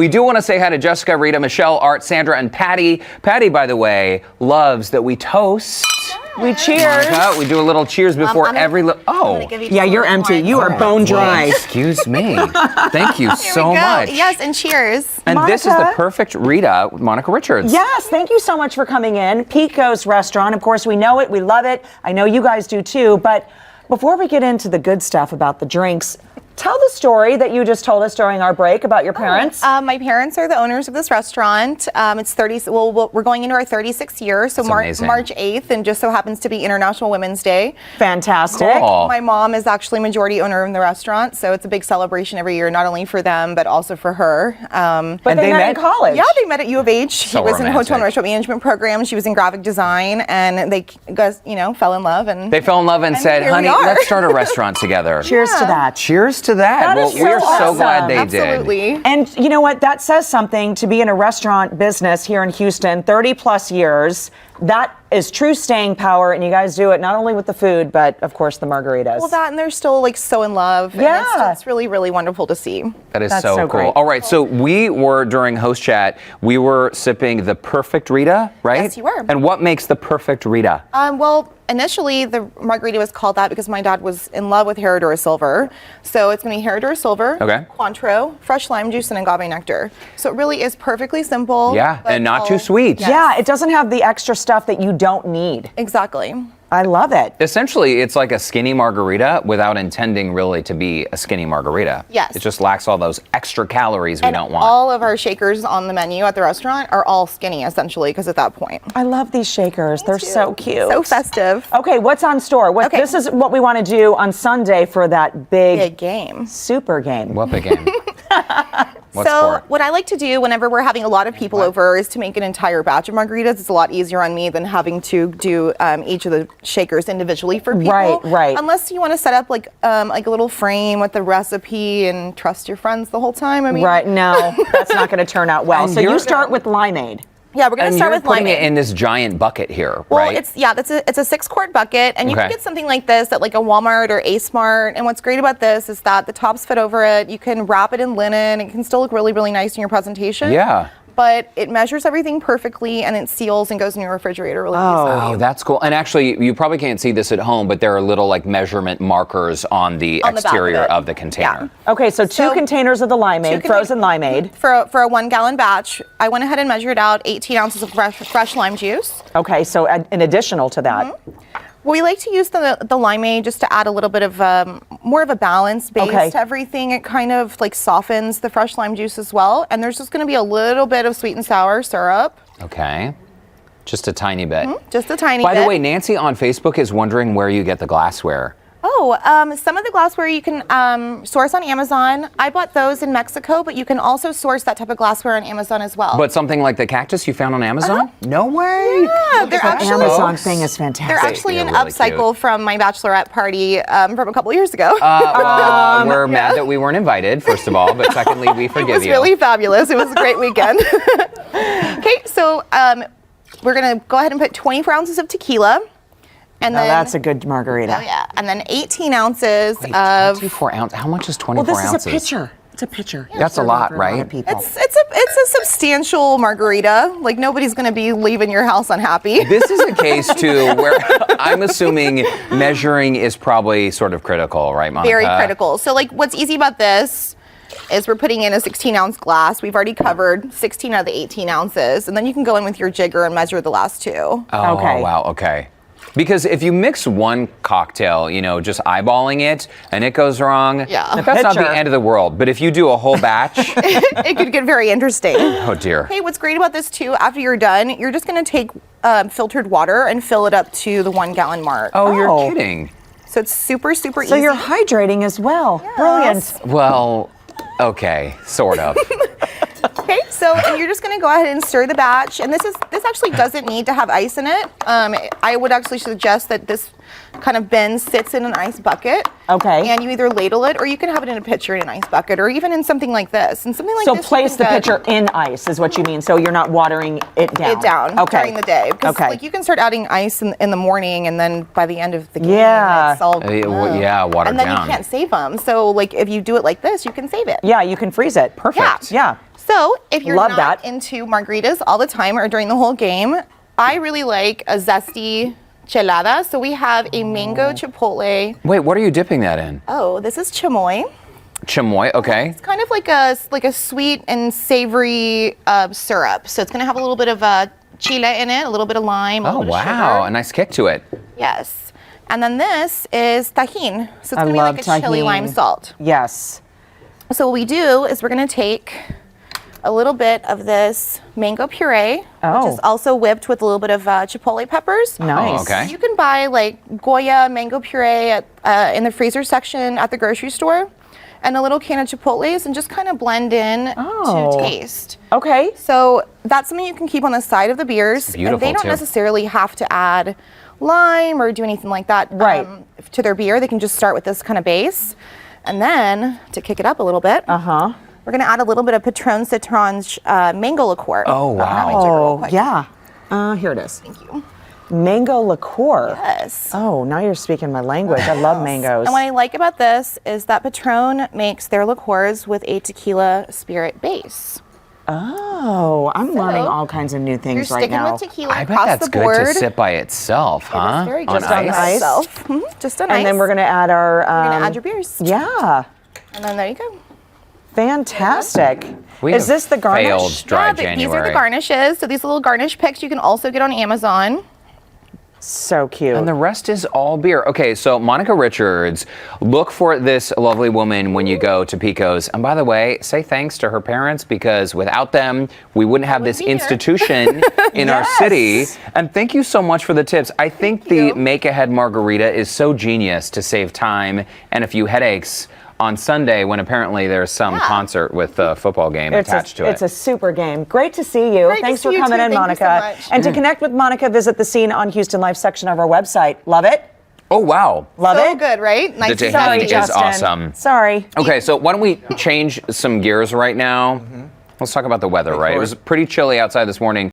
We do want to say hi to Jessica, Rita, Michelle, Art, Sandra, and Patty. Patty, by the way, loves that we toast. We cheers. Monica, we do a little cheers before every... Yeah, you're empty. You are bone dry. Well, excuse me. Thank you so much. Yes, and cheers. And Monica? This is the perfect Rita with Monica Richards. Yes, thank you so much for coming in. Picos restaurant, of course, we know it. We love it. I know you guys do too. But before we get into the good stuff about the drinks, tell the story that you just told us during our break about your parents. My parents are the owners of this restaurant. It's 30. Well, we're going into our 36th year, so March 8th, and just so happens to be International Women's Day. Fantastic. Cool. My mom is actually majority owner of the restaurant, so it's a big celebration every year, not only for them but also for her. But they met in college. Yeah, they met at U of H. So he was in a hotel and romantic. restaurant management program. She was in graphic design, and they guys, fell in love. And They fell in love and said, here we honey, are." let's start a restaurant together. Cheers to that. Cheers to that. That Well, is so we're so awesome. glad they Absolutely. did. And you know what? That says something to be in a restaurant business here in Houston, 30 plus years. That is true staying power, and you guys do it not only with the food, but of course the margaritas. Well, that, and they're still so in love. And Yeah. it's really, really wonderful to see. That is That's so so cool. great. All right, so we were, during host chat, we were sipping the perfect Rita, right? Yes, you were. And what makes the perfect Rita? Well, initially the margarita was called that because my dad was in love with Herradura Silver. So it's going to be Herradura Silver, Okay. Cointreau, fresh lime juice, and agave nectar. So it really is perfectly simple. Yeah, but and not too all- sweet. Yes. Yeah, it doesn't have the extra stuff that you don't need. Exactly. I love it. Essentially, it's like a skinny margarita without intending really to be a skinny margarita. Yes. It just lacks all those extra calories we And don't want. all of our shakers on the menu at the restaurant are all skinny, essentially, because at that point. I love these shakers. They're so cute. So festive. Okay, what's on store? Okay. This is what we want to do on Sunday for that big game. super game. What big game? What So sport? what I like to do whenever we're having a lot of people over is to make an entire batch of margaritas. It's a lot easier on me than having to do each of the shakers individually for people. Right. Unless you want to set up like a little frame with the recipe and trust your friends the whole time. I mean, Right, no, that's not going to turn out well. And So you you're- start with limeade. Yeah, we're gonna And start you're with putting it limeade. in this giant bucket here, Well, right? it's a 6-quart bucket, and you Okay. can get something like this at like a Walmart or Ace Mart. And what's great about this is that the tops fit over it. You can wrap it in linen. It can still look really, really nice in your presentation. Yeah. But it measures everything perfectly, and it seals and goes in your refrigerator really easily. Oh, that's cool. And actually, you probably can't see this at home, but there are little like measurement markers on the On the back of exterior it. of the container. Okay, so two So- containers of the limeade, frozen limeade. For a 1-gallon batch, I went ahead and measured out 18 ounces of fresh lime juice. Okay, so an additional to that. We like to use the limeade just to add a little bit of more of a balanced base Okay. to everything. It kind of like softens the fresh lime juice as well. And there's just going to be a little bit of sweet and sour syrup, Okay. Just a tiny bit. just a tiny By bit. the way, Nancy on Facebook is wondering where you get the glassware. Oh, some of the glassware you can source on Amazon. I bought those in Mexico, but you can also source that type of glassware on Amazon as well. But something like the cactus you found on Amazon? No way. yeah, they're The actually Amazon thing is they're fantastic. actually They're an really upcycle from my bachelorette party from a couple years ago. We're mad that we weren't invited, first of all, but secondly, we It forgive was you. really fabulous. It was a great weekend. Okay, so we're gonna go ahead and put 24 ounces of tequila, and Now then that's a good margarita. oh yeah, and then 18 ounces Wait, of. 24 ounces. How much is 24 Well, this ounces? is a pitcher. It's a pitcher. That's a Serving lot, for a lot right? of people. It's a substantial margarita. Like nobody's gonna be leaving your house unhappy. This is a case, too, where I'm assuming measuring is probably sort of critical, right, Monica? Very critical. So like what's easy about this is we're putting in a 16-ounce glass. We've already covered 16 out of the 18 ounces, and then you can go in with your jigger and measure the last 2. Oh, Okay. wow, okay. Because if you mix one cocktail, just eyeballing it, and it goes wrong, Yeah. that's not the Pitcher. end of the world. But if you do a whole batch, It could get very interesting. oh dear. Hey, what's great about this too, after you're done, you're just gonna take filtered water and fill it up to the 1-gallon mark. Oh, Oh. you're kidding. So it's super, super So easy. you're hydrating as well. Brilliant. Well, okay, sort of. Okay, so and you're just gonna go ahead and stir the batch, and this actually doesn't need to have ice in it. I would actually suggest that this kind of bin sits in an ice bucket. Okay. And you either ladle it, or you can have it in a pitcher in an ice bucket, or even in something like this. And something like So this. place you the can pitcher in ice is what you mean. So you're not watering it down. it down Okay. during the day. Because Okay. like you can start adding ice in the morning, and then by the end of the game, Yeah. it's all Yeah, watered and then down. you can't save them. So like if you do it like this, you can save it. Yeah, you can freeze it. Perfect. Yeah. So if you're Love not that. into margaritas all the time or during the whole game, I really like a zesty chelada. So we have a mango chipotle. Wait, what are you dipping that in? Oh, this is chamoy. Chamoy, okay. It's kind of like a sweet and savory syrup. So it's going to have a little bit of chile in it, a little bit of lime, a Oh, little bit of wow. sugar. A nice kick to it. Yes. And then this is tajin. So it's I going to be love like a chili tajin. lime salt. Yes. So what we do is we're going to take a little bit of this mango puree, which is also whipped with a little bit of chipotle peppers. Nice. Oh, okay. You can buy like Goya mango puree in the freezer section at the grocery store, and a little can of chipotles, and just kind of blend in to taste. Okay. So that's something you can keep on the side of the beers. Beautiful, and they don't too. necessarily have to add lime or do anything like that Right. to their beer. They can just start with this kind of base. And then to kick it up a little bit, we're going to add a little bit of Patron Citron's mango liqueur. Oh, wow. Let me do it real Oh, quick. yeah. Here it is. Thank you. Mango liqueur. Yes. Oh, now you're speaking my language. I love mangoes. And what I like about this is that Patron makes their liqueurs with a tequila spirit base. Oh, I'm learning all kinds of new You're things right sticking now. with tequila I bet across that's the good board. to sit by itself, It huh? is very On good on ice. ice. itself. Just on ice. And then we're going to add our. You're gonna add your beers. Yeah. And then there you go. Fantastic. We Is have this the garnish? failed dry Yeah, January. these are the garnishes. So these little garnish picks you can also get on Amazon. So cute. And the rest is all beer. Okay, so Monica Richards, look for this lovely woman when you go to Picos. And by the way, say thanks to her parents, because without them, we wouldn't have this be here. institution in our city. And thank you so much for the tips. I think the you. Make Ahead Margarita is so genius to save time and a few headaches on Sunday when apparently there's some concert with a football game attached to it. It's a super game. Great to see you. Great to Thanks see for you coming too. in, Thank you so Monica. much. And to connect with Monica, visit the Scene on Houston Life section of our website. Love it? Oh, wow. Love So it? good, right? Nice The to tahini Sorry, is Justin. awesome. Sorry. Okay, so why don't we change some gears right now? Let's talk about the weather, right? It was pretty chilly outside this morning.